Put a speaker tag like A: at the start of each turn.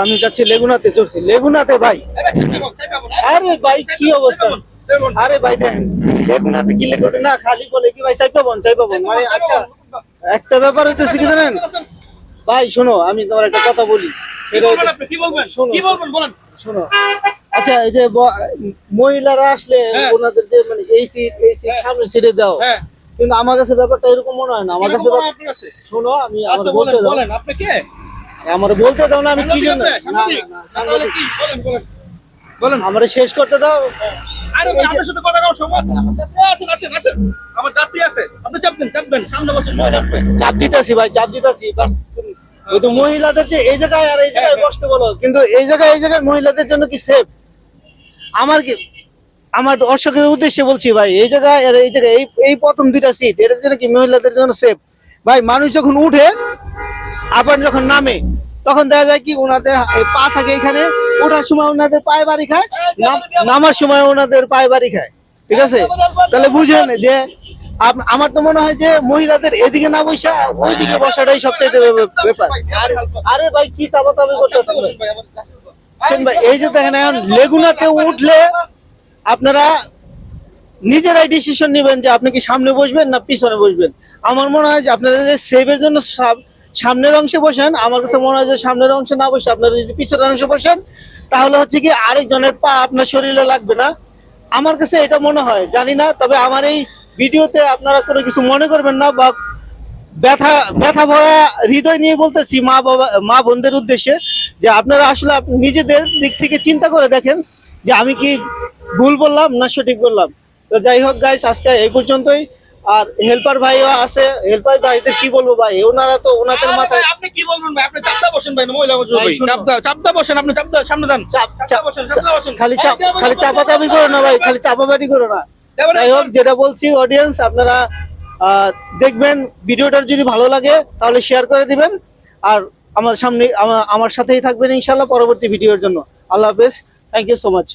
A: আমি যাচ্ছি লেগুনাতে, চলছি লেগুনাতে ভাই। আরে ভাই কি অবস্থা, আরে ভাই দেখেন লেগুনাতে কি লেগুনা না খালি বলে কি ভাই চাই পাবন মানে আচ্ছা একটা ব্যাপার হচ্ছে কি জানেন ভাই, শোনো আমি তোমার একটা কথা বলি। শোনো আচ্ছা, এই যে মহিলারা আসলে ওনাদের যে মানে এই সিট সামনে সিটে দাও, কিন্তু আমার কাছে ব্যাপারটা এরকম মনে হয় না। আমার কাছে শোনো আমি আমার বলতে দাও,
B: আপনি কে
A: আমার বলতে দাও না আমি কি জন্য না আমার শেষ করতে দাও।
B: আরে আপনার সাথে কথা বলার সময় আছে। আসেন আমার যাত্রী আছে, আপনি চাপবেন সামনে বসেন,
A: চাপ দিতেছি ভাই, চাপ দিতেছি। ওই তো মহিলাদের যে এই জায়গায় আর এই জায়গায় বসতে বলো, কিন্তু এই জায়গায় মহিলাদের জন্য কি সেফ? আমার দর্শকের উদ্দেশ্যে বলছি ভাই, এই জায়গায় আর এই জায়গায় এই প্রথম দুইটা সিট এর জন্য কি মহিলাদের জন্য সেফ? ভাই মানুষ যখন উঠে আবার যখন নামে তখন দেখা যায় কি ওনাদের পা থাকে এখানে, ওঠার সময় ওনাদের পায়ে বাড়ি খায়, নামার সময় ওনাদের পায়ে বাড়ি খায়। ঠিক আছে, তাহলে বুঝেন যে আমার তো মনে হয় যে মহিলাদের এদিকে না বসা ওইদিকে বসাটাই সবচেয়ে ব্যাপার। আরে ভাই কি চাপাচাপি করতেছেন ভাই? এই যে দেখেন এখন লেগুনাতে উঠলে আপনারা নিজেরাই ডিসিশন নেবেন যে আপনি কি সামনে বসবেন না পিছনে বসবেন। আমার মনে হয় যে আপনারা যে সেভের জন্য সামনের অংশে বসেন, আমার কাছে মনে হয় যে সামনের অংশে না বসে আপনারা যদি পিছনের অংশে বসেন তাহলে হচ্ছে কি আরেকজনের পা আপনার শরীরে লাগবে না। আমার কাছে এটা মনে হয়, জানি না, তবে আমার এই ভিডিওতে আপনারা কোনো কিছু মনে করবেন না বা ব্যথা ভরা হৃদয় নিয়ে বলতেছি মা বোনদের উদ্দেশ্যে যে আপনারা আসলে নিজেদের দিক থেকে চিন্তা করে দেখেন যে আমি কি ভুল বললাম না সঠিক বললাম। তো যাই হোক গাইস, আজকে এই পর্যন্তই। আর হেল্পার ভাইও আছে, হেল্পার ভাইদের কি বলবো ভাই, ওনারা তো ওনাদের মাথায়
B: আপনি কি বলবেন ভাই? আপনি চাপটা বসেন ভাই, মহিলা ভাই চাপটা বসেন, আপনি চাপটা সামনে যান, চাপটা বসেন,
A: খালি চাপাচাপি করো না ভাই, খালি চাপাবাড়ি করো না। যাই হোক, যেটা বলছি অডিয়েন্স আপনারা দেখবেন, ভিডিওটার যদি ভালো লাগে তাহলে শেয়ার করে দিবেন, আর আমার সাথেই থাকবেন ইনশাল্লাহ পরবর্তী ভিডিওর জন্য। আল্লাহ হাফেজ, থ্যাংক ইউ সো মাচ।